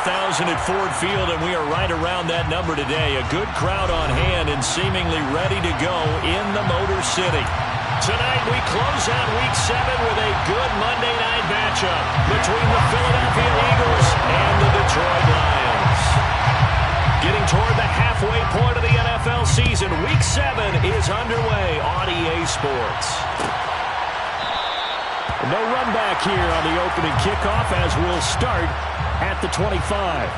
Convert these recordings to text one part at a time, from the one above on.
5,000 at Ford Field, and we are right around that number today. A good crowd on hand and seemingly ready to go in the Motor City. Tonight we close out Week 7 with a good Monday night matchup between the Philadelphia Eagles and the Detroit Lions. Getting toward the halfway point of the NFL season, Week 7 is underway on EA Sports. No run back here on the opening kickoff as we'll start at the 25.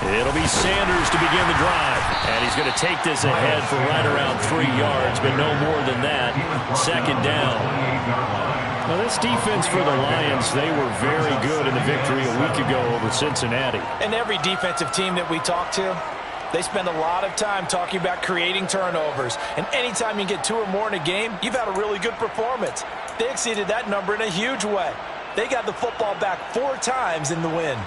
It'll be Sanders to begin the drive. And he's going to take this ahead for right around 3 yards, but no more than that. Second down. Now, this defense for the Lions, they were very good in the victory a week ago over Cincinnati. And every defensive team that we talk to, they spend a lot of time talking about creating turnovers. And anytime you get 2 or more in a game, you've had a really good performance. They exceeded that number in a huge way. They got the football back 4 times in the win.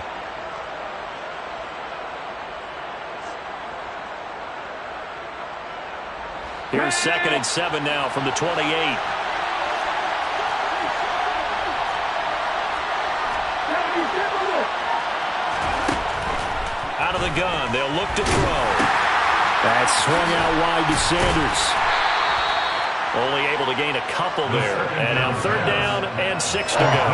Here's 2nd and 7 now from the 28. Out of the gun, they'll look to throw. That swung out wide to Sanders. Only able to gain a couple there. And now 3rd down and 6 to go.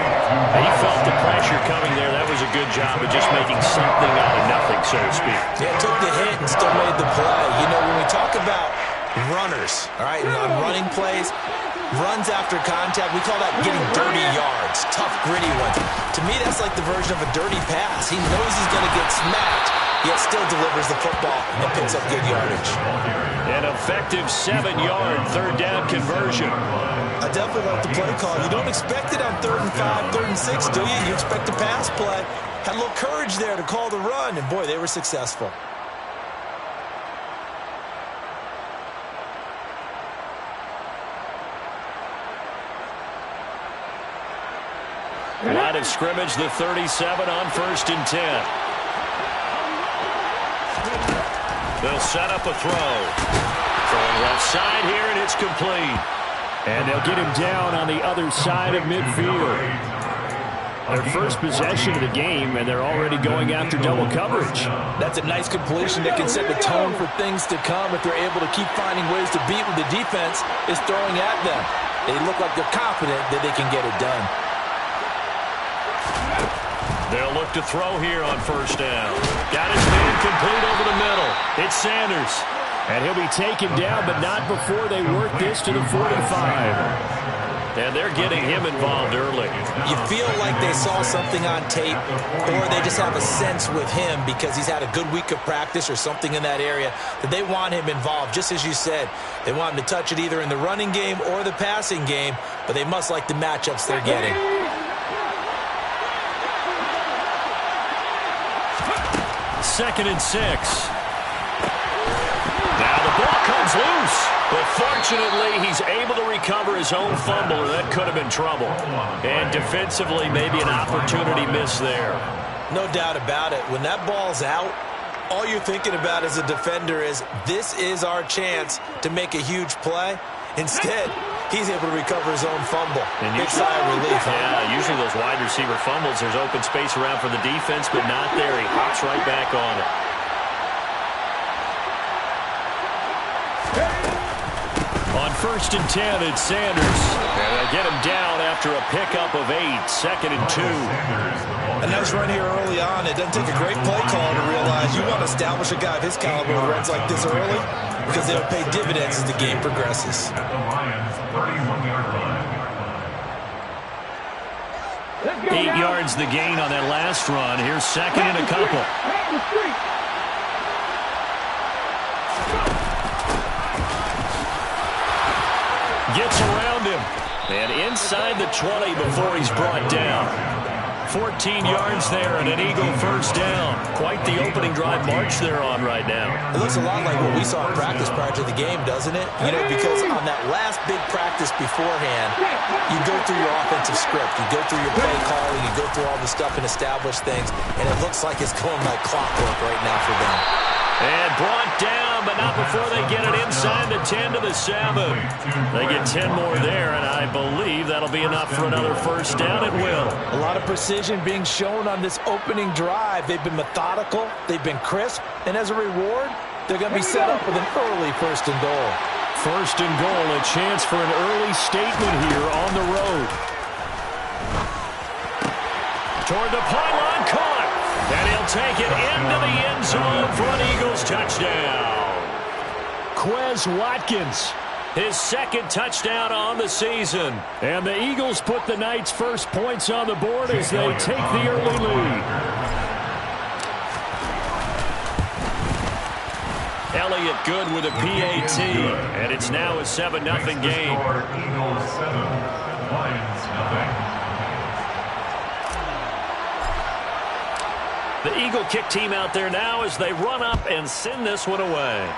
He felt the pressure coming there. That was a good job of just making something out of nothing, so to speak. Yeah, took the hit and still made the play. You know, when we talk about runners, all right, and on running plays, runs after contact, we call that getting dirty yards, tough, gritty ones. To me, that's like the version of a dirty pass. He knows he's going to get smacked, yet still delivers the football and picks up good yardage. An effective 7-yard 3rd down conversion. I definitely like the play call. You don't expect it on 3rd and 5, 3rd and 6, do you? You expect a pass play. Had a little courage there to call the run, and boy, they were successful. Line of scrimmage, the 37 on 1st and 10. They'll set up a throw. Throwing left side here, and it's complete. And they'll get him down on the other side of midfield. Their first possession of the game, and they're already going after double coverage. That's a nice completion that can set the tone for things to come if they're able to keep finding ways to beat what the defense is throwing at them. They look like they're confident that they can get it done. They'll look to throw here on 1st down. Got his man complete over the middle. It's Sanders. And he'll be taken down, but not before they work this to the 45. And they're getting him involved early. You feel like they saw something on tape, or they just have a sense with him because he's had a good week of practice or something in that area that they want him involved, just as you said. They want him to touch it either in the running game or the passing game, but they must like the matchups they're getting. 2nd and 6. Now the ball comes loose, but fortunately he's able to recover his own fumble, or that could have been trouble. And defensively, maybe an opportunity miss there. No doubt about it. When that ball's out, all you're thinking about as a defender is, this is our chance to make a huge play. Instead, he's able to recover his own fumble. And big sigh of relief. Yeah, usually those wide receiver fumbles, there's open space around for the defense, but not there. He hops right back on it. On 1st and 10, it's Sanders. And they'll get him down after a pickup of 8, 2nd and 2. A nice run here early on. It doesn't take a great play call to realize you want to establish a guy of his caliber with runs like this early, because they'll pay dividends as the game progresses. 8 yards the gain on that last run. Here's 2nd and a couple. Gets around him. And inside the 20 before he's brought down. 14 yards there and an Eagle first down. Quite the opening drive march they're on right now. It looks a lot like what we saw in practice prior to the game, doesn't it? You know, because on that last big practice beforehand, you go through your offensive script. You go through your play calling. You go through all the stuff and establish things. And it looks like it's going like clockwork right now for them. And brought down, but not before they get it inside the 10 to the 7. They get 10 more there, and I believe that'll be enough for another first down. It will. A lot of precision being shown on this opening drive. They've been methodical. They've been crisp. And as a reward, they're going to be set up with an early first and goal. First and goal, a chance for an early statement here on the road. Toward the pylon, caught. And he'll take it into the end zone for an Eagles touchdown. Quez Watkins, his second touchdown on the season. And the Eagles put the Knights' first points on the board as they take the early lead. Elliott good with a PAT, and it's now a 7-0 game. Eagles 7, Lions nothing. The Eagle kick team out there now as they run up and send this one away.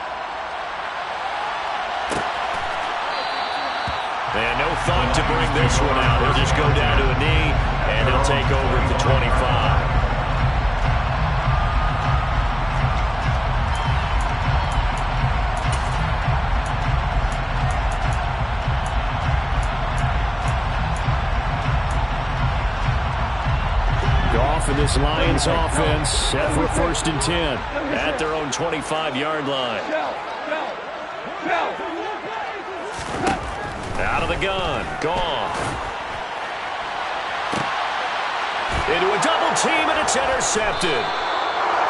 And no thought to bring this one out. He'll just go down to a knee, and he'll take over at the 25. For this Lions offense, set for first and 10 at their own 25-yard line. Out of the gun, gone. Into a double team, and it's intercepted.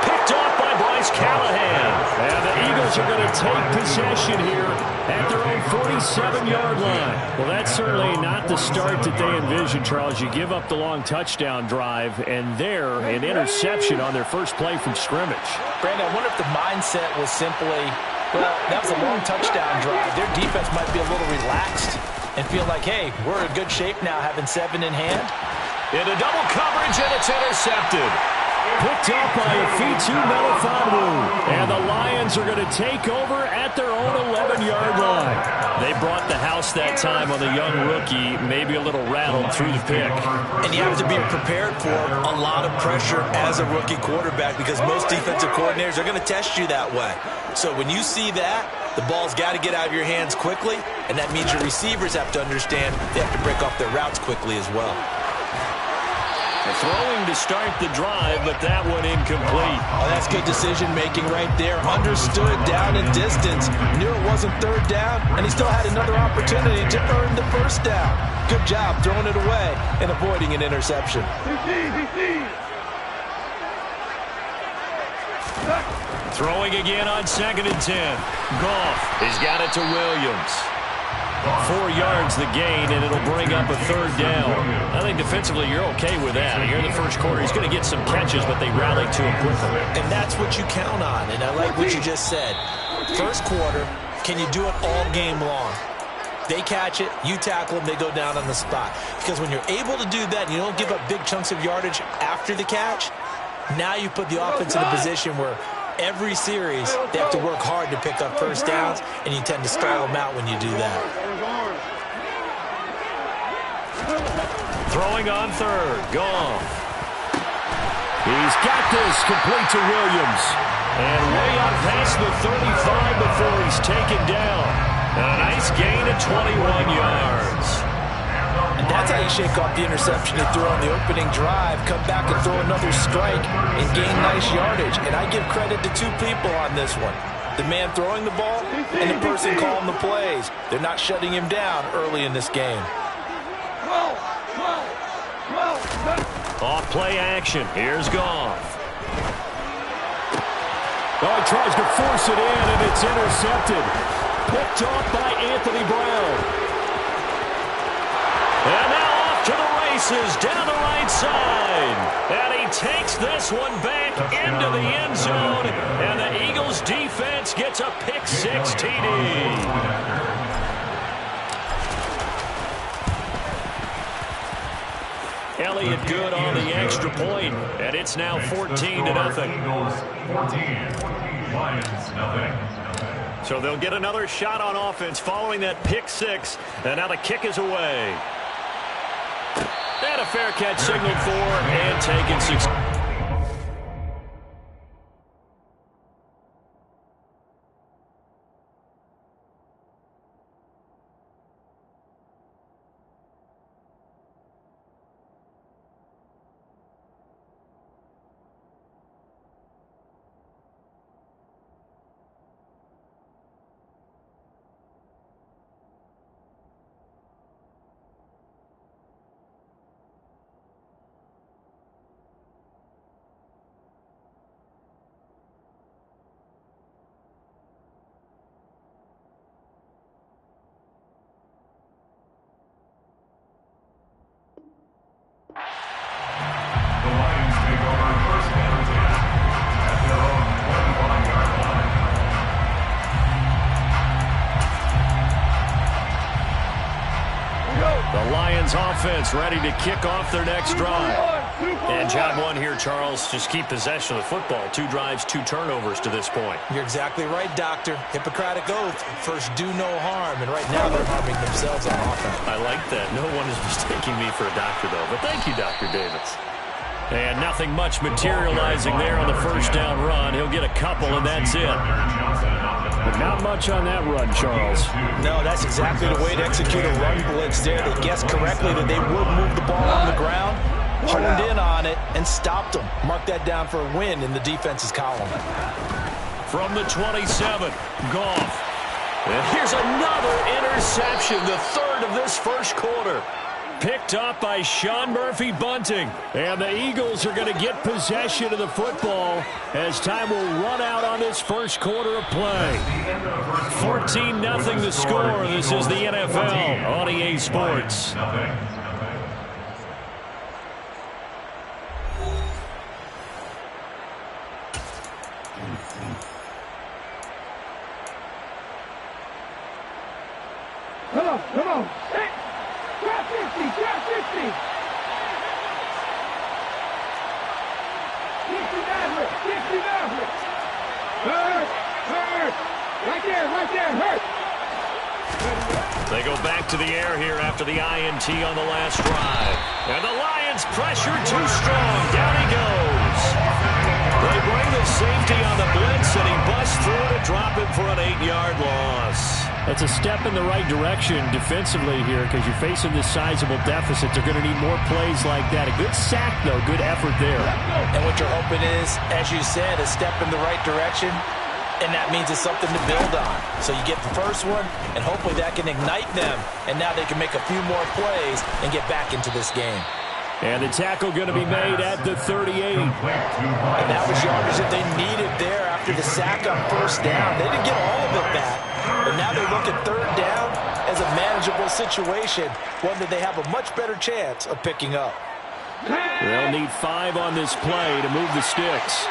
Picked off by Bryce Callahan. And the Eagles are going to take possession here at their own 47-yard line. Well, that's certainly not the start that they envisioned, Charles. You give up the long touchdown drive, and there, an interception on their first play from scrimmage. Brandon, I wonder if the mindset was simply, well, that was a long touchdown drive. Their defense might be a little relaxed and feel like, hey, we're in good shape now, having 7 in hand. Into double coverage, and it's intercepted. Picked up by Afitu Melifonwu. And the Lions are going to take over at their own 11-yard line. They brought the house that time on the young rookie, maybe a little rattled through the pick. And you have to be prepared for a lot of pressure as a rookie quarterback because most defensive coordinators are going to test you that way. So when you see that, the ball's got to get out of your hands quickly, and that means your receivers have to understand they have to break off their routes quickly as well. Throwing to start the drive, but that one incomplete. Oh, that's good decision-making right there. Understood down and distance. Knew it wasn't third down, and he still had another opportunity to earn the first down. Good job throwing it away and avoiding an interception. Throwing again on 2nd and 10. Goff has got it to Williams. 4 yards the gain, and it'll bring up a third down. I think defensively you're okay with that. Here in the first quarter, he's going to get some catches, but they rally to him quickly. And that's what you count on, and I like what you just said. First quarter, can you do it all game long? They catch it, you tackle them, they go down on the spot. Because when you're able to do that, and you don't give up big chunks of yardage after the catch, now you put the offense in a position where every series, they have to work hard to pick up first downs, and you tend to stall them out when you do that. Throwing on third, Goff. He's got this complete to Williams. And way up past the 35 before he's taken down. A nice gain of 21 yards. And that's how you shake off the interception they threw on the opening drive, come back and throw another strike and gain nice yardage. And I give credit to two people on this one. The man throwing the ball and the person calling the plays. They're not shutting him down early in this game. Off play action. Here's Goff. Oh, he tries to force it in, and it's intercepted. Picked off by Anthony Brown. And now off to the races down the right side. And he takes this one back into the end zone. And the Eagles defense gets a pick-6 TD. Elliott good on the extra point, and it's now 14-0. Eagles 14, Lions nothing. So they'll get another shot on offense following that pick six, and now the kick is away. And a fair catch signaled for and taken 6. The Lions take over first and 10 at their own 21-yard line. The Lions offense ready to kick off their next drive. And job one here, Charles, just keep possession of the football. 2 drives, 2 turnovers to this point. You're exactly right, Doctor. Hippocratic oath. First, do no harm. And right now, they're harming themselves on offense. I like that. No one is mistaking me for a doctor, though. But thank you, Dr. Davis. And nothing much materializing there on the first down run. He'll get a couple, and that's it. But not much on that run, Charles. No, that's exactly the way to execute a run blitz there. They guessed correctly that they would move the ball on the ground, honed in on it, and stopped them. Mark that down for a win in the defense's column. From the 27, Goff. And here's another interception, the third of this first quarter. Picked up by Sean Murphy-Bunting. And the Eagles are going to get possession of the football as time will run out on this first quarter of play. 14-0 the score. This is the NFL on EA Sports. Come on. Hey, grab 50, grab 50. 50 Maverick, 50 Maverick. Hurt. Right there, hurt. They go back to the air here after the INT on the last drive. And the Lions pressure too strong. Down he goes. They bring the safety on the blitz, and he busts through to drop it for an 8-yard loss. That's a step in the right direction defensively here because you're facing this sizable deficit. They're going to need more plays like that. A good sack, though. Good effort there. And what you're hoping is, as you said, a step in the right direction, and that means it's something to build on. So you get the first one, and hopefully that can ignite them, and now they can make a few more plays and get back into this game. And the tackle going to be made at the 38. And that was yardage that they needed there after the sack on first down. They didn't get all of it back, but now they look at third down as a manageable situation, one that they have a much better chance of picking up. They'll need 5 on this play to move the sticks.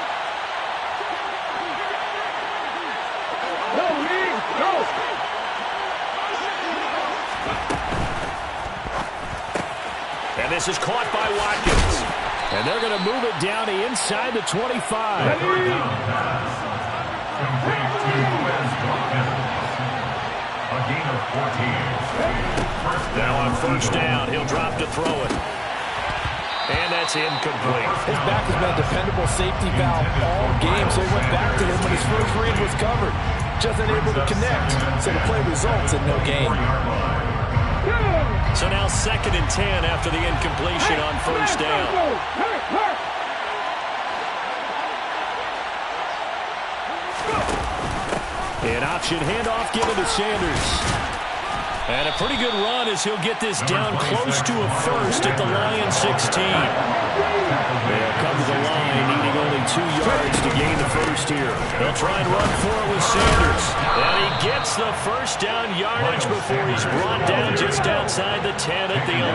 And this is caught by Watkins. And they're going to move it down to inside the 25. Now on first down, he'll drop to throw it. And that's incomplete. His back has been a dependable safety valve all game, so he went back to him when his first read was covered. Just unable to connect, so the play results in no gain. So now 2nd and 10 after the incompletion on first down. An option handoff given to Sanders. And a pretty good run as he'll get this down close to a first at the Lions 16. They'll come to the line, needing only 2 yards to gain the first here. They'll try and run for it with Sanders. And he gets the first down yardage before he's brought down just outside the 10 at the 11.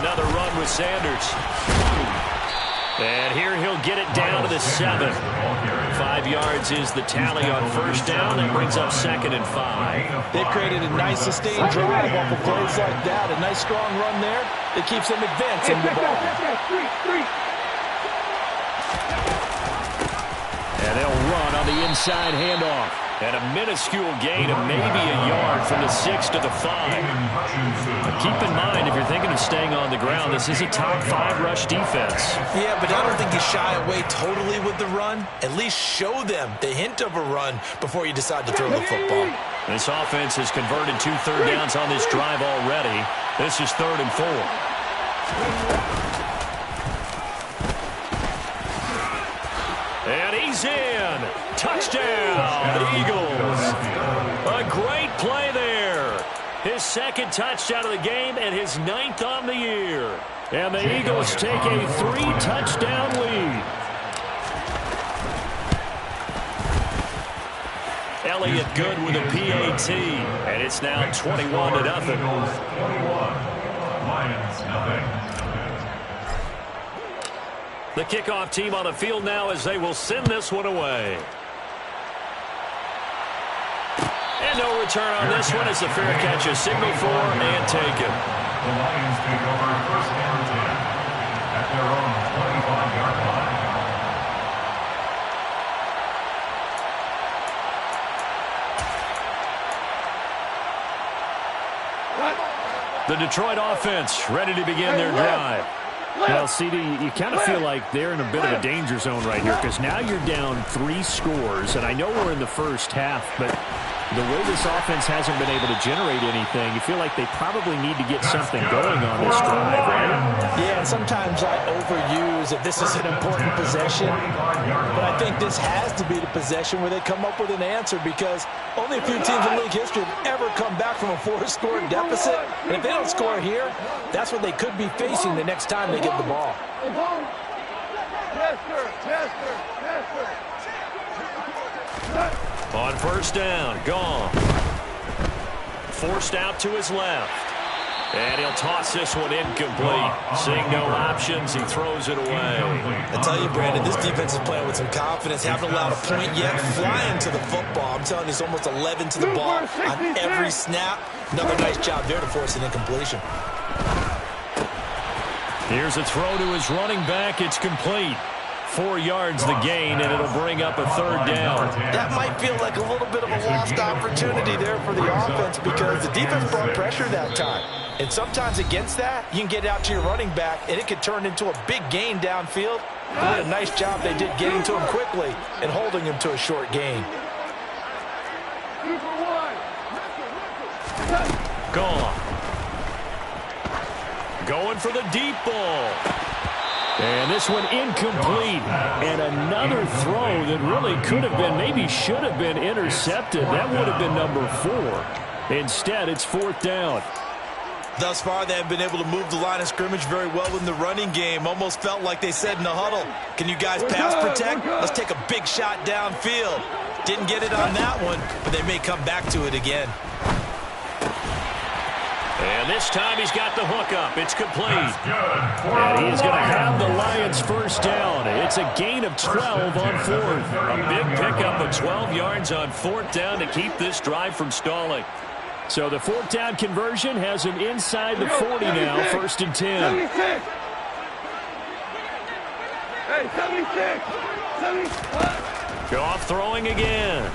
Another run with Sanders. And here he'll get it down to the 7. 5 yards is the tally on first down. That brings up 2nd and 5. They've created a nice sustained drive off of plays like that. A nice strong run there that keeps them advancing the ball. And they'll run on the inside handoff. And a minuscule gain of maybe a yard from the 6 to the 5. But keep in mind, if you're thinking of staying on the ground, this is a top 5 rush defense. Yeah, but I don't think you shy away totally with the run. At least show them the hint of a run before you decide to throw the football. This offense has converted 2 third downs on this drive already. This is 3rd and 4. And he's in. Touchdown, Eagles. A great play there. His 2nd touchdown of the game and his 9th on the year. And the Eagles take a 3-touchdown lead. Elliott good with a PAT. And it's now 21-0. Eagles 21, Lions nothing. The kickoff team on the field now as they will send this one away. And no return on this one as the fair catch is signaled for and taken. The Lions take over 1st and 10 at their own 25-yard line. The Detroit offense ready to begin their drive. Well, CD, you kind of feel like they're in a bit of a danger zone right here because now you're down 3 scores, and I know we're in the first half, but the way this offense hasn't been able to generate anything, you feel like they probably need to get something going on this drive, right? Yeah, and sometimes I overuse if this is an important possession, but I think this has to be the possession where they come up with an answer because only a few teams in league history have ever come back from a 4-score deficit, and if they don't score here, that's what they could be facing the next time they get the ball. On first down, gone. Forced out to his left. And he'll toss this one incomplete. Seeing no options, he throws it away. I tell you, Brandon, this defense is playing with some confidence. Haven't allowed a point yet. Flying to the football. I'm telling you, it's almost 11 to the ball on every snap. Another nice job there to force an incompletion. Here's a throw to his running back. It's complete. 4 yards the gain, and it'll bring up a 3rd down. That might feel like a little bit of a lost opportunity there for the offense because the defense brought pressure that time. And sometimes against that, you can get out to your running back, and it could turn into a big gain downfield. What a nice job they did getting to him quickly and holding him to a short gain. Gone. Going for the deep ball. And this one incomplete. And another throw that really could have been, maybe should have been intercepted. That would have been number 4. Instead, it's 4th down. Thus far, they have been able to move the line of scrimmage very well in the running game. Almost felt like they said in the huddle, can you guys pass protect? Let's take a big shot downfield. Didn't get it on that one, but they may come back to it again. And this time he's got the hook up. It's complete. And he's going to have the Lions first down. It's a gain of 12 on 4th. A big pickup of 12 yards on 4th down to keep this drive from stalling. So the 4th down conversion has him inside the 40 now, 1st and 10. 76. Hey, 76. 76. Goff throwing again.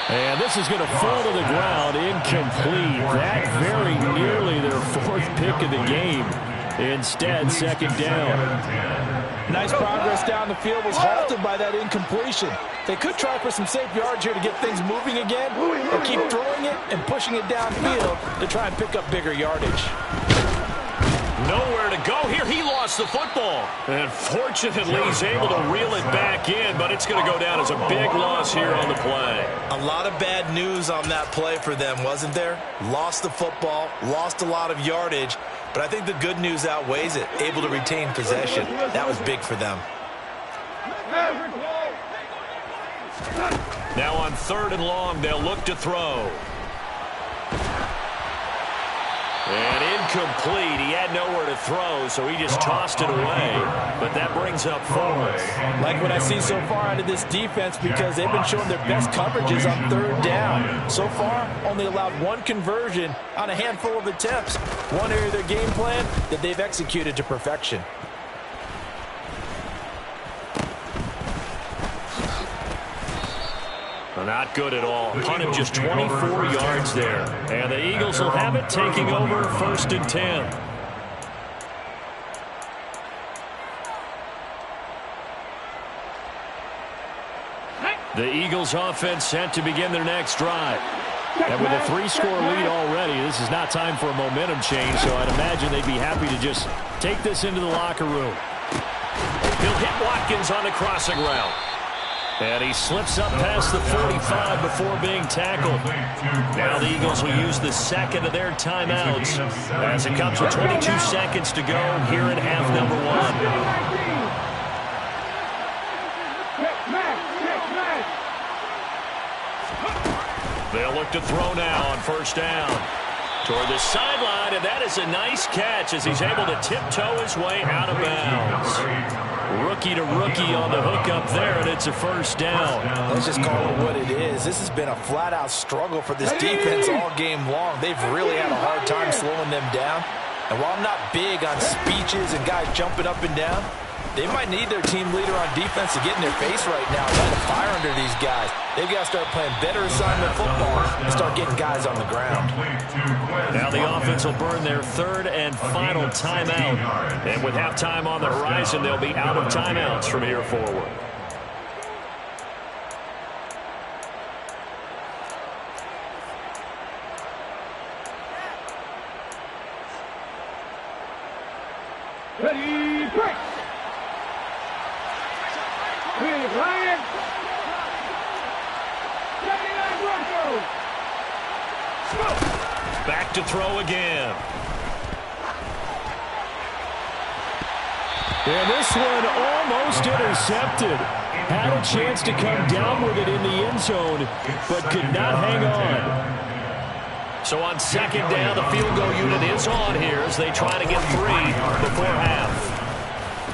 And this is going to fall to the ground, incomplete. That very nearly their 4th pick of the game. Instead, 2nd down. Nice progress down the field was halted by that incompletion. They could try for some safe yards here to get things moving again, or keep throwing it and pushing it downfield to try and pick up bigger yardage. Nowhere to go here. He lost the football. And fortunately, he's able to reel it back in, but it's going to go down as a big loss here on the play. A lot of bad news on that play for them, wasn't there? Lost the football, lost a lot of yardage, but I think the good news outweighs it. Able to retain possession. That was big for them. Now on 3rd and long, they'll look to throw. And incomplete. He had nowhere to throw, so he just tossed it away. But that brings up fourth. Like what I see so far out of this defense, because they've been showing their best coverages on third down. So far, only allowed one conversion on a handful of attempts. One area of their game plan that they've executed to perfection. Not good at all. Punt him just 24 yards there. And the Eagles will have it, taking over 1st and 10. The Eagles offense set to begin their next drive. And with a 3-score lead already, this is not time for a momentum change, so I'd imagine they'd be happy to just take this into the locker room. He'll hit Watkins on the crossing route. And he slips up past the 45 before being tackled. Now the Eagles will use the second of their timeouts as it comes with 22 seconds to go here in half number 1. They'll look to throw now on 1st down. Toward the sideline, and that is a nice catch as he's able to tiptoe his way out of bounds. Rookie to rookie on the hook up there, and it's a 1st down. Let's just call it what it is. This has been a flat-out struggle for this defense all game long. They've really had a hard time slowing them down. And while I'm not big on speeches and guys jumping up and down, they might need their team leader on defense to get in their face right now, light a fire under these guys. They've got to start playing better assignment football and start getting guys on the ground. Now the offense will burn their 3rd and final timeout. And with halftime on the horizon, they'll be out of timeouts from here forward. Ready, break! Lions! 79 Broncos! Back to throw again. And this one almost intercepted. Had a chance to come down with it in the end zone, but could not hang on. So on 2nd down, the field goal unit is on here as they try to get 3 before half.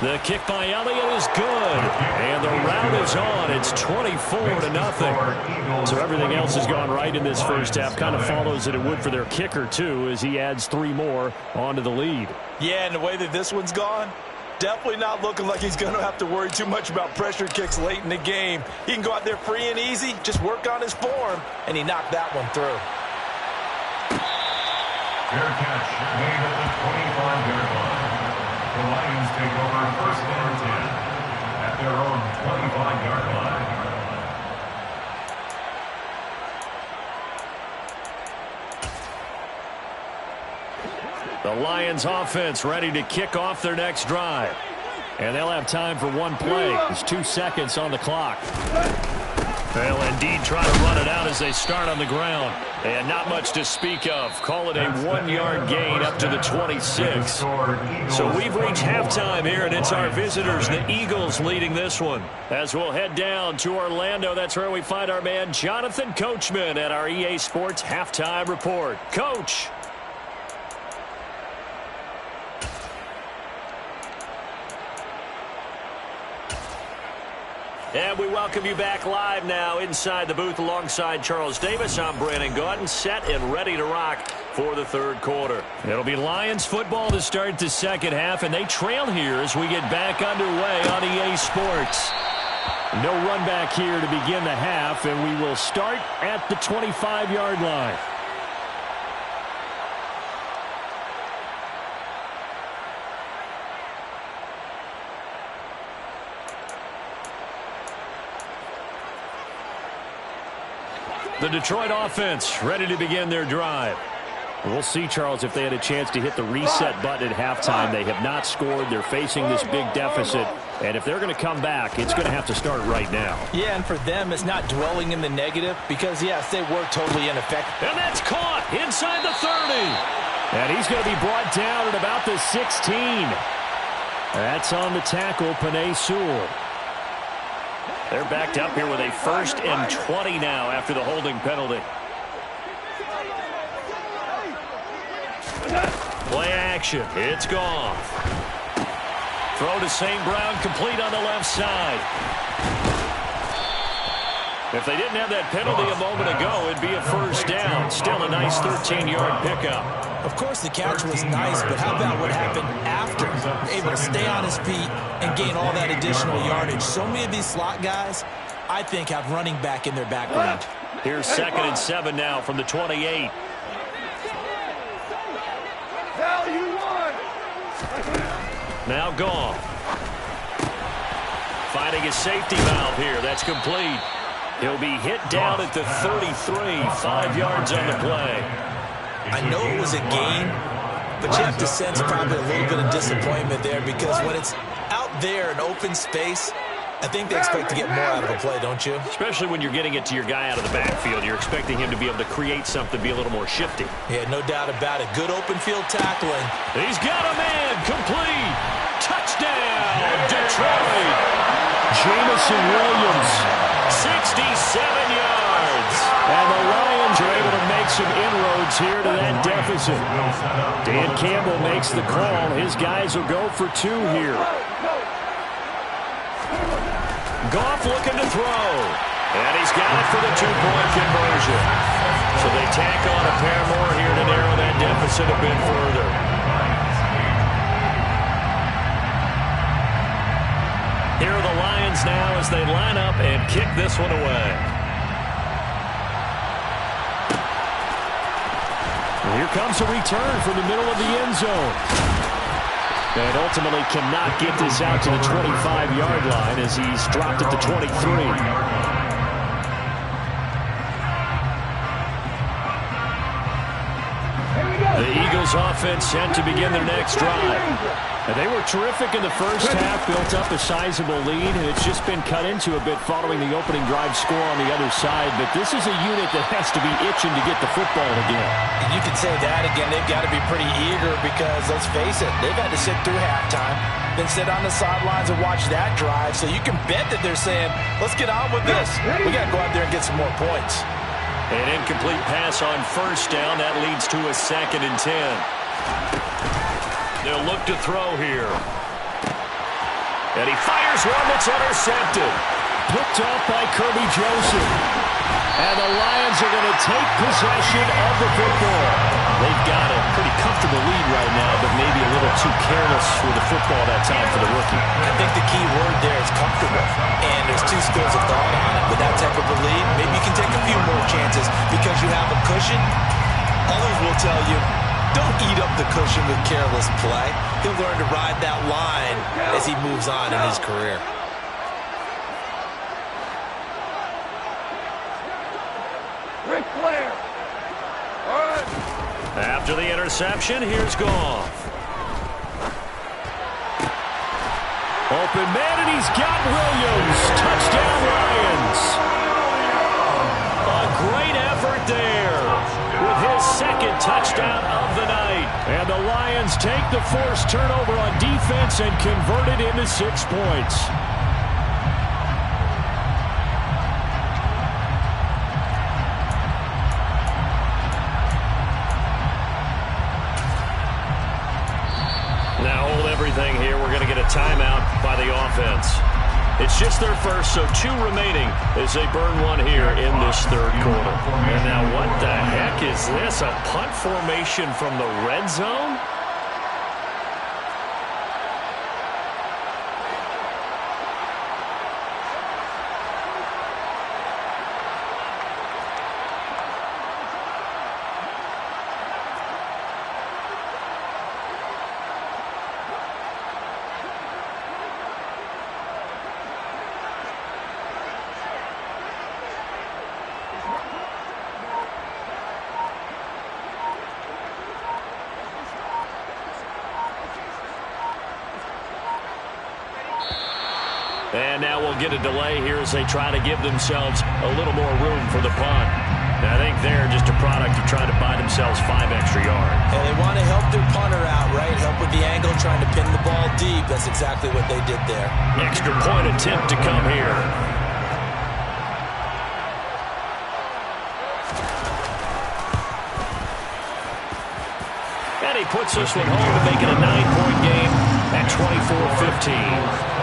The kick by Elliott is good, and the route is on. It's 24-0. So everything else has gone right in this first half. Kind of follows that it would for their kicker, too, as he adds 3 more onto the lead. Yeah, and the way that this one's gone, definitely not looking like he's going to have to worry too much about pressure kicks late in the game. He can go out there free and easy, just work on his form, and he knocked that one through. Fair catch made at the 25-yard line. The Lions take over 1st and 10 at their own 25-yard line. The Lions offense ready to kick off their next drive. And they'll have time for one play. There's 2 seconds on the clock. They'll indeed try to run it out as they start on the ground. And not much to speak of. Call it a 1-yard gain up to the 26. So we've reached halftime here, and it's our visitors, the Eagles, leading this one. As we'll head down to Orlando, that's where we find our man Jonathan Coachman at our EA Sports Halftime Report. Coach. And we welcome you back live now inside the booth alongside Charles Davis. I'm Brandon Gaudin, set and ready to rock for the 3rd quarter. It'll be Lions football to start the 2nd half, and they trail here as we get back underway on EA Sports. No run back here to begin the half, and we will start at the 25-yard line. The Detroit offense ready to begin their drive. We'll see, Charles, if they had a chance to hit the reset button at halftime. They have not scored. They're facing this big deficit. And if they're going to come back, it's going to have to start right now. Yeah, and for them, it's not dwelling in the negative because, yes, they were totally ineffective. And that's caught inside the 30. And he's going to be brought down at about the 16. That's on the tackle, Penei Sewell. They're backed up here with a 1st and 20 now after the holding penalty. Play action. It's Goff. Throw to St. Brown, complete on the left side. If they didn't have that penalty a moment ago, it'd be a first down. Still a nice 13-yard pickup. Of course, the catch was nice, but how about what happened after? Able to stay on his feet and gain all that additional yardage. So many of these slot guys, I think, have running back in their background. Here's 2nd and 7 now from the 28. Hell, you won! Now Goff. Finding his safety valve here. That's complete. He'll be hit down at the 33. 5 yards on the play. I know it was a gain, but you have to sense probably a little bit of disappointment there because when it's out there in open space, I think they expect to get more out of a play, don't you? Especially when you're getting it to your guy out of the backfield. You're expecting him to be able to create something, be a little more shifty. Yeah, no doubt about it. Good open field tackling. He's got a man. Complete. Touchdown, Detroit. Jameson Williams. 67 yards. And the Lions are able to make some inroads here to that deficit. Dan Campbell makes the call. His guys will go for 2 here. Goff looking to throw. And he's got it for the 2-point conversion. So they tack on a pair more here to narrow that deficit a bit further. Here are the Lions now as they line up and kick this one away. Here comes a return from the middle of the end zone. And ultimately cannot get this out to the 25-yard line as he's dropped at the 23. The Eagles offense sent to begin their next drive. And they were terrific in the first half, built up a sizable lead, and it's just been cut into a bit following the opening drive score on the other side. But this is a unit that has to be itching to get the football again. And you can say that again. They've got to be pretty eager because, let's face it, they've had to sit through halftime, then sit on the sidelines and watch that drive. So you can bet that they're saying, let's get on with this. We got to go out there and get some more points. An incomplete pass on first down. That leads to a 2nd and 10. They'll look to throw here. And he fires one that's intercepted. Picked off by Kirby Joseph. And the Lions are going to take possession of the football. They've got a pretty comfortable lead right now, but maybe a little too careless with the football that time for the rookie. I think the key word there is comfortable. And there's 2 schools of thought on it. With that type of a lead, maybe you can take a few more chances because you have a cushion. Others will tell you, don't eat up the cushion with careless play. He'll learn to ride that line as he moves on in his career. Ric Flair. All right. After the interception, here's Goff. Open man, and he's got Williams. Touchdown, Lions. A great effort there with his 2nd touchdown of the night. And the Lions take the forced turnover on defense and convert it into 6 points. Now hold everything here. We're going to get a timeout by the offense. It's just their first, so 2 remaining as they burn 1 here in this 3rd quarter. And now what the heck is this? A punt formation from the red zone? And now we'll get a delay here as they try to give themselves a little more room for the punt. I think they're just a product of trying to buy themselves 5 extra yards. And they want to help their punter out, right? Help with the angle, trying to pin the ball deep. That's exactly what they did there. Extra point attempt to come here. And he puts this one home to make it a 9-point game at 24-15.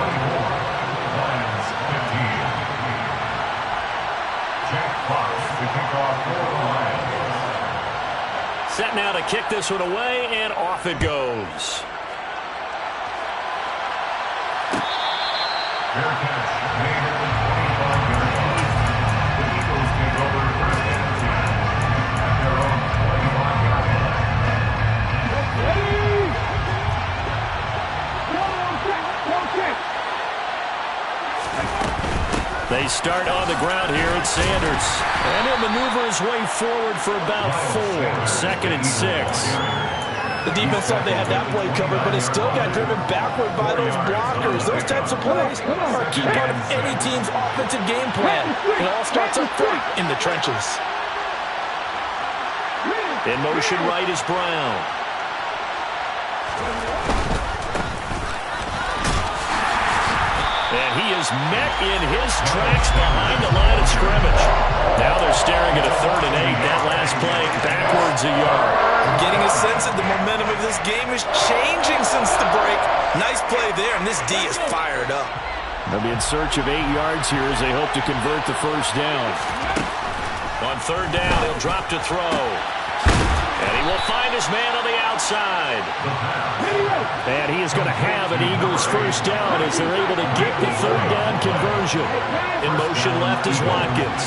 Set now to kick this one away, and off it goes. Fair catch made at the 25-yard line. The Eagles take over 1st and 10 at their own 25-yard line. Ready? Go check. They start on the ground here at Sanders. And he'll maneuver his way forward for about 4. 2nd and 6. The defense thought they had that play covered, but it still got driven backward by those blockers. Those types of plays are a key part of any team's offensive game plan. It all starts up front in the trenches. In motion right is Brown. And he is met in his tracks behind the line of scrimmage. Now they're staring at a 3rd and 8. That last play backwards a yard. Getting a sense that the momentum of this game is changing since the break. Nice play there, and this D is fired up. They'll be in search of 8 yards here as they hope to convert the first down. On 3rd down, he'll drop to throw. And he will find his man on the outside. And he is going to have an Eagles first down as they're able to get the 3rd down conversion. In motion left is Watkins.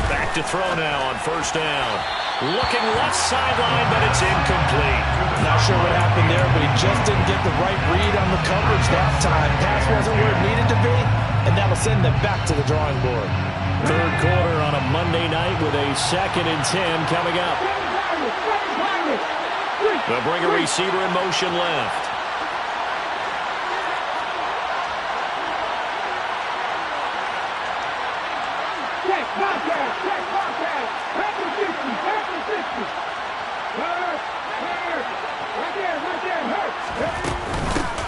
Back to throw now on 1st down. Looking left sideline, but it's incomplete. Not sure what happened there, but he just didn't get the right read on the coverage that time. Pass wasn't where it needed to be, and that'll send them back to the drawing board. 3rd quarter on a Monday night with a 2nd and 10 coming up. They'll bring a receiver in motion left.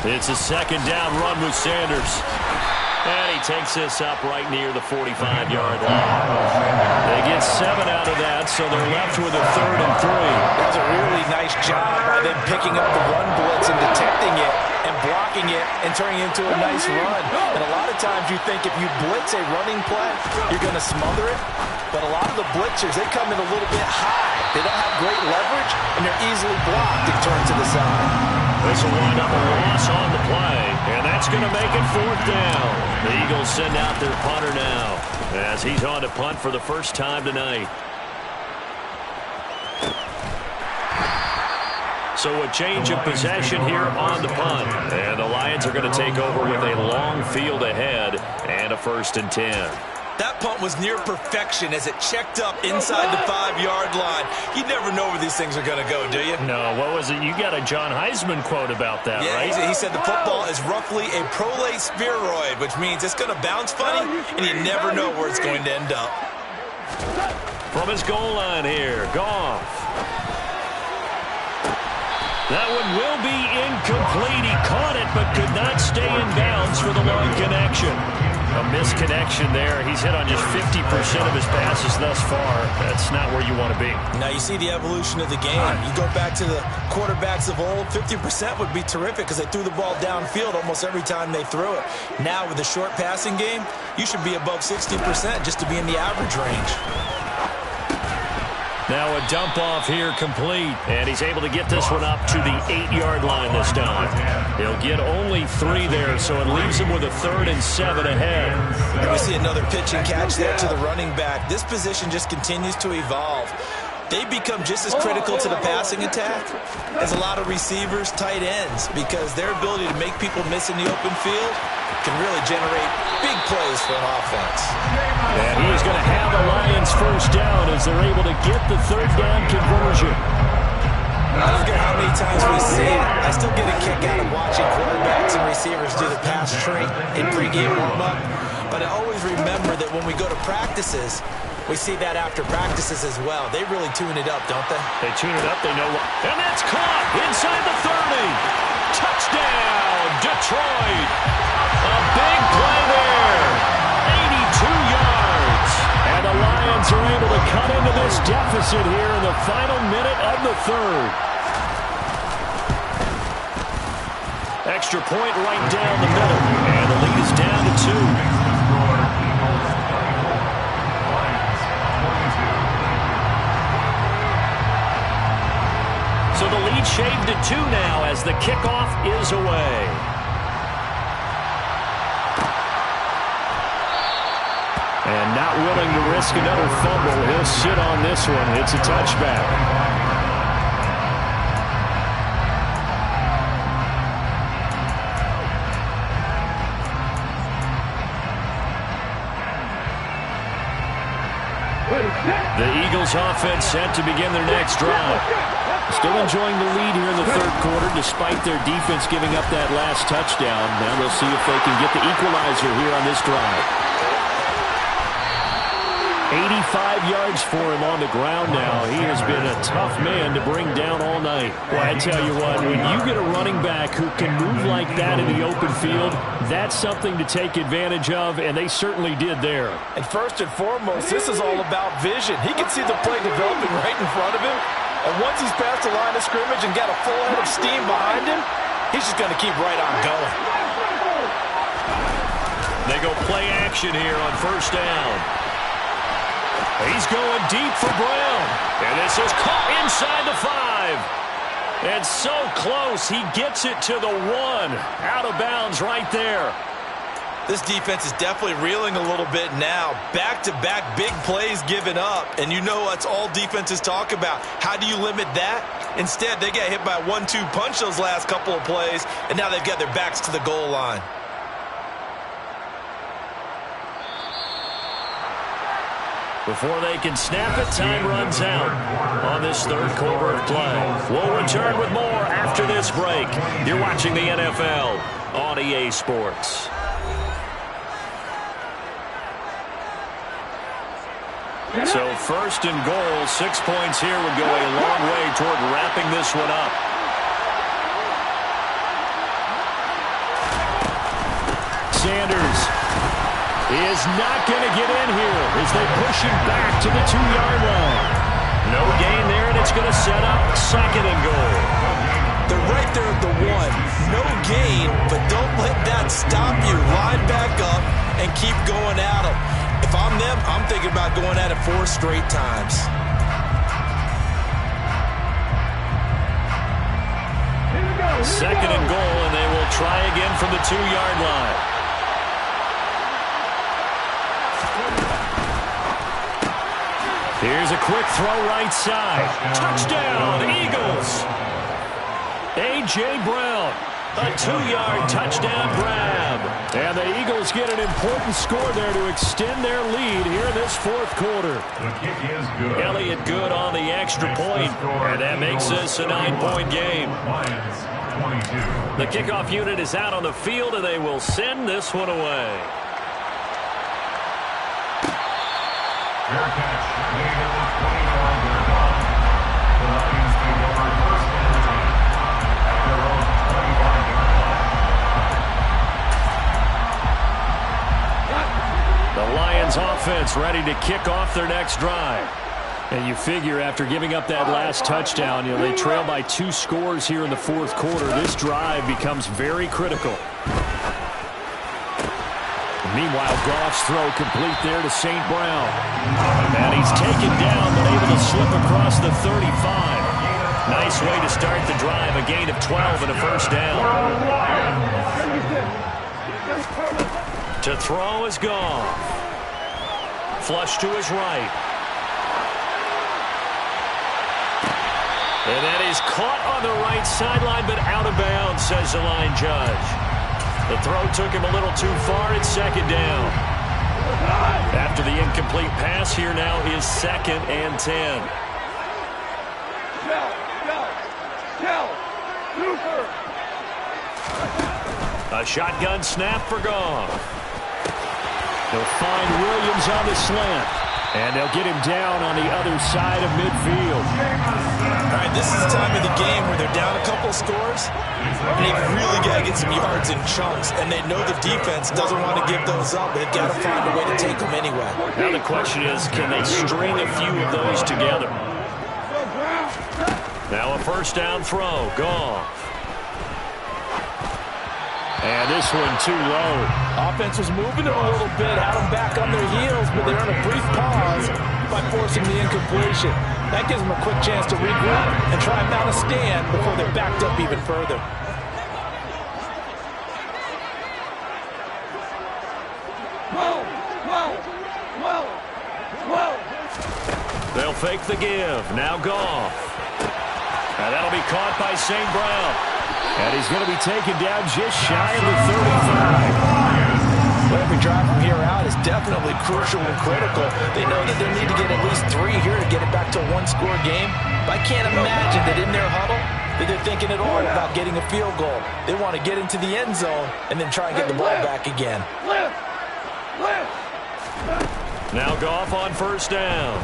It's a 2nd down run with Sanders. And he takes this up right near the 45-yard line. They get 7 out of that, so they're left with a 3rd and 3. That was a really nice job by them picking up the run blitz and detecting it and blocking it and turning it into a nice run. And a lot of times you think if you blitz a running play, you're going to smother it. But a lot of the blitzers, they come in a little bit high. They don't have great leverage, and they're easily blocked and turned to the side. This will wind up a loss on the play, and that's going to make it 4th down. The Eagles send out their punter now as he's on to punt for the first time tonight. So a change of possession here on the punt, and the Lions are going to take over with a long field ahead and a 1st and 10. That punt was near perfection as it checked up inside the 5-yard line. You never know where these things are going to go, do you? No, what was it? You got a John Heisman quote about that, right? Yeah, he said the football is roughly a prolate spheroid, which means it's going to bounce funny, and you never know where it's going to end up. From his goal line here, Goff. That one will be incomplete. He caught it, but could not stay in bounds for the long connection. A misconnection there. He's hit on just 50% of his passes thus far. That's not where you want to be. Now you see the evolution of the game. You go back to the quarterbacks of old, 50% would be terrific because they threw the ball downfield almost every time they threw it. Now with the short passing game, you should be above 60% just to be in the average range. Now a dump off here complete, and he's able to get this one up to the 8-yard line this time. He'll get only 3 there, so it leaves him with a 3rd and 7 ahead. And we see another pitch and catch there to the running back. This position just continues to evolve. They become just as critical to the passing attack as a lot of receivers, tight ends, because their ability to make people miss in the open field can really generate big plays for an offense. And he's going to have the Lions first down as they're able to get the 3rd down conversion. I forget how many times we see it. I still get a kick out of watching quarterbacks and receivers do the pass tree in pregame warm-up. But I always remember that when we go to practices, we see that after practices as well. They really tune it up, don't they? They tune it up. They know what. And that's caught inside the 30. Touchdown, Detroit. A big play there. 82 yards. And the Lions Lions are able to cut into this deficit here in the final minute of the third. Extra point right down the middle, and the lead is down to 2. So the lead shaved to 2 now as the kickoff is away. And not willing to risk another fumble, he'll sit on this one. It's a touchback. The Eagles offense set to begin their next drive. Still enjoying the lead here in the third quarter despite their defense giving up that last touchdown. Now they'll see if they can get the equalizer here on this drive. 85 yards for him on the ground now. He has been a tough man to bring down all night. Well, I tell you what, when you get a running back who can move like that in the open field, that's something to take advantage of, and they certainly did there. And first and foremost, this is all about vision. He can see the play developing right in front of him, and once he's past the line of scrimmage and got a full head of steam behind him, he's just going to keep right on going. They go play action here on first down. He's going deep for Brown. And this is caught inside the 5. And so close, he gets it to the 1. Out of bounds right there. This defense is definitely reeling a little bit now. Back-to-back big plays given up. And you know that's all defenses talk about. How do you limit that? Instead, they got hit by a 1-2 punch those last couple of plays, and now they've got their backs to the goal line. Before they can snap it, time runs out on this third quarter of play. We'll return with more after this break. You're watching the NFL on EA Sports. So first and goal, 6 points here would go a long way toward wrapping this one up. Sanders is not going to get in here as they push him back to the 2-yard line. No gain there, and it's going to set up second and goal. They're right there at the 1. No gain, but don't let that stop you. Line back up and keep going at them. If I'm them, I'm thinking about going at it 4 straight times. Second and goal, and they will try again from the 2-yard line. Here's a quick throw right side. Touchdown, Eagles. A.J. Brown, a 2-yard touchdown grab. And the Eagles get an important score there to extend their lead here in this fourth quarter. The kick is good. Elliott good on the extra point, and that makes this a 9-point game. Lions, 22. The kickoff unit is out on the field, and they will send this one away. Fair catch, made at the 25-yard line. The Lions take over first and 10 at their own 25-yard line. The Lions offense ready to kick off their next drive. And you figure after giving up that last touchdown, they trail by 2 scores here in the fourth quarter. This drive becomes very critical. Meanwhile, Goff's throw complete there to St. Brown. And he's taken down, but able to slip across the 35. Nice way to start the drive, a gain of 12 and a first down. To throw is Goff. Flush to his right. And that is caught on the right sideline, but out of bounds, says the line judge. The throw took him a little too far. It's second down. After the incomplete pass, here now is second and 10. A shotgun snap for Goff. They'll find Williams on the slant. And they'll get him down on the other side of midfield. All right, This is the time of the game where they're down a couple of scores, and they've really got to get some yards in chunks, and they know the defense doesn't want to give those up, but they've got to find a way to take them anyway. Now the question is, can they string a few of those together? Now a first down throw. Goff. And this one too low. Offense was moving it a little bit, had them back on their heels, but they're in a brief pause by forcing the incompletion. That gives them a quick chance to regroup and try and mount a stand before they're backed up even further. They'll fake the give. Now Goff. And that'll be caught by St. Brown. And he's going to be taken down just shy of the 35. Well, every drive from here out is definitely crucial and critical. They know that they need to get at least 3 here to get it back to a one-score game. But I can't imagine that in their huddle that they're thinking at all about getting a field goal. They want to get into the end zone and then try and get the ball back again. Now Goff on first down.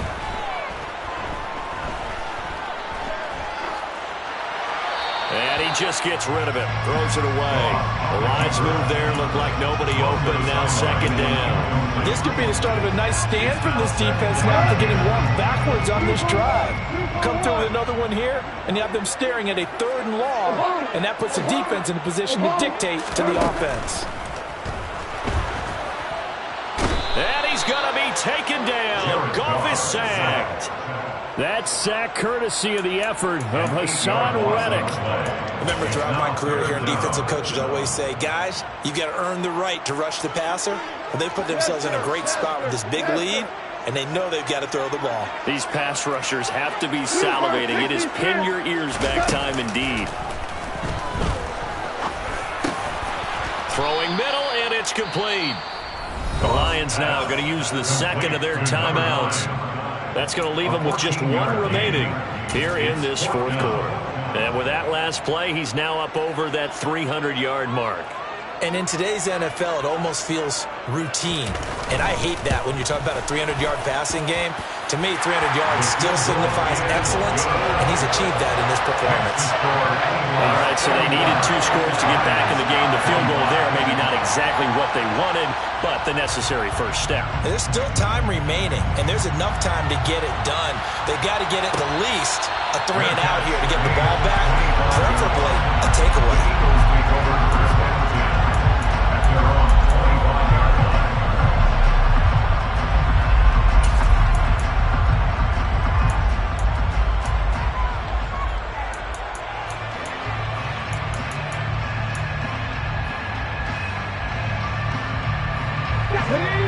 And he just gets rid of it. Throws it away. The lines move there. Look like nobody open. Now second down. This could be the start of a nice stand from this defense now after getting walked backwards on this drive. Come through with another one here, and you have them staring at a 3rd and long, and that puts the defense in a position to dictate to the offense. And he's going to be taken down. Goff is sacked. That sack courtesy of the effort of Hassan Reddick. Remember, throughout my career here in defensive coaches always say, guys, you've got to earn the right to rush the passer. Well, they put themselves in a great spot with this big lead, and they know they've got to throw the ball. These pass rushers have to be salivating. It is pin your ears back time indeed. Throwing middle, and it's complete. The Lions now going to use the second of their timeouts. That's going to leave him with just one remaining here in this 4th quarter. And with that last play, he's now up over that 300-yard mark. And in today's NFL, it almost feels routine. And I hate that when you talk about a 300-yard passing game. To me, 300 yards still signifies excellence, and he's achieved that in this performance. All right, so they needed 2 scores to get back in the game. The field goal there, maybe not exactly what they wanted, but the necessary first step. There's still time remaining, and there's enough time to get it done. They've got to get at the least a 3-and-out here to get the ball back, preferably a takeaway.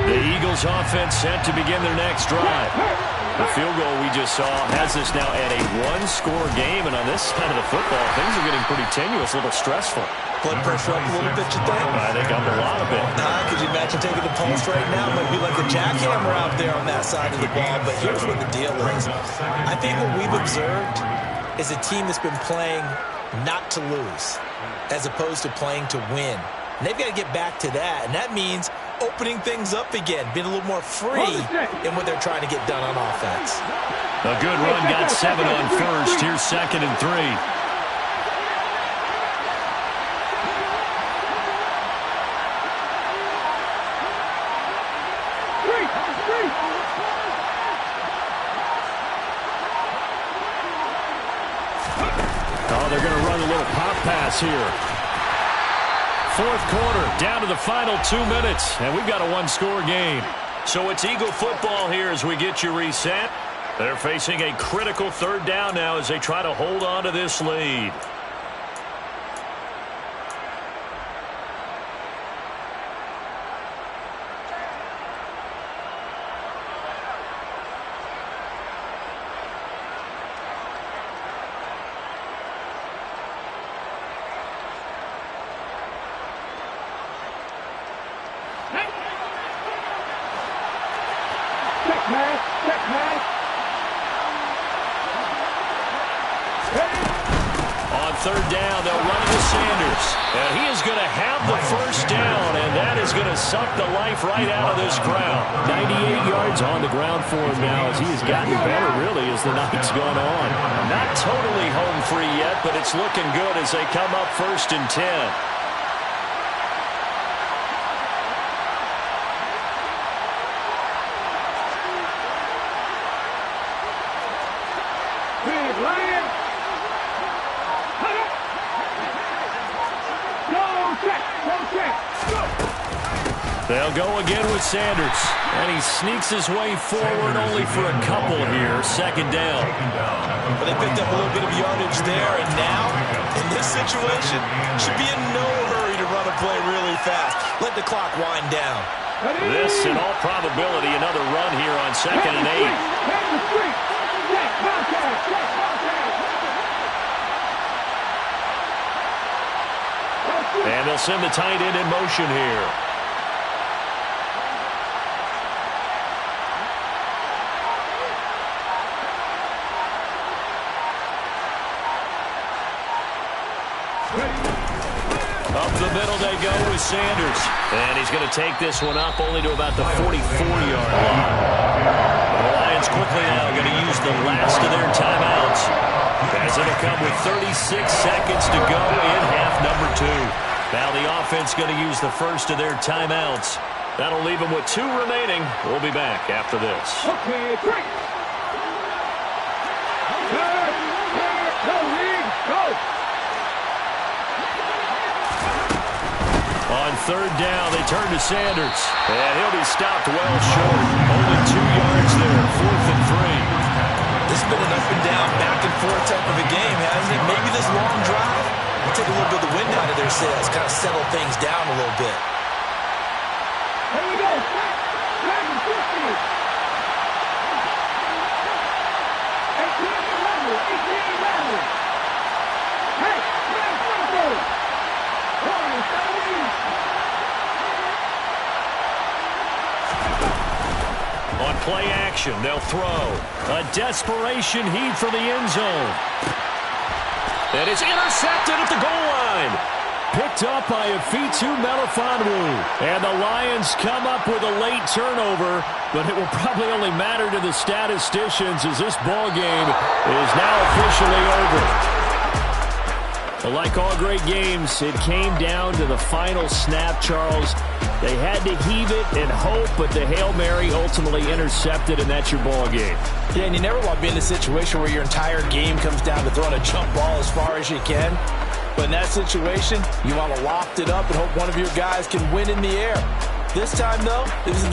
The Eagles offense set to begin their next drive. The field goal we just saw has us now at a 1-score game, and on this side of the football, things are getting pretty tenuous, a little stressful. Blood pressure up a little bit, you think? I think up a lot of it. Could you imagine taking the pulse right now? Might be like a jackhammer out there on that side of the ball. But here's what the deal is. I think what we've observed is a team that's been playing not to lose as opposed to playing to win. And they've got to get back to that, and that means opening things up again, being a little more free in what they're trying to get done on offense. A good run, got 7 on first. Here's 2nd and 3. Oh, they're going to run a little pop pass here. 4th quarter, down to the final 2 minutes, and we've got a 1-score game. So it's Eagle football here as we get you reset. They're facing a critical 3rd down now as they try to hold on to this lead. third down. They'll run it to Sanders. And he is going to have the first down, and that is going to suck the life right out of this crowd. 98 yards on the ground for him now as he has gotten better, really, as the night's gone on. Not totally home free yet, but it's looking good as they come up 1st and 10. They'll go again with Sanders. And he sneaks his way forward only for a couple here. 2nd down. But they picked up a little bit of yardage there. And now, in this situation, should be in no hurry to run a play really fast. Let the clock wind down. This, in all probability, another run here on 2nd and 8. And they'll send the tight end in motion here. Up the middle they go with Sanders. And he's going to take this one up only to about the 44-yard line. The Lions quickly now going to use the last of their timeouts, as it'll come with 36 seconds to go in half number 2. Now the offense going to use the first of their timeouts. That'll leave them with 2 remaining. We'll be back after this. Okay, break. Go. On 3rd down, they turn to Sanders. And he'll be stopped well short. Only 2 yards there, 4th and 3. This has been an up and down, back and forth type of a game, hasn't it? Maybe this long drive will take a little bit of the wind out of their sails, kind of settle things down a little bit. Here we go. Back and 50. 18-11. Hey, On play action, they'll throw. A desperation heave for the end zone. And it's intercepted at the goal line. Picked up by Afitu Melifonwu. And the Lions come up with a late turnover, but it will probably only matter to the statisticians as this ball game is now officially over. Well, like all great games, it came down to the final snap, Charles. They had to heave it and hope, but the Hail Mary ultimately intercepted, and that's your ball game. Yeah, and you never want to be in a situation where your entire game comes down to throwing a jump ball as far as you can. But in that situation, you want to loft it up and hope one of your guys can win in the air. This time, though, it was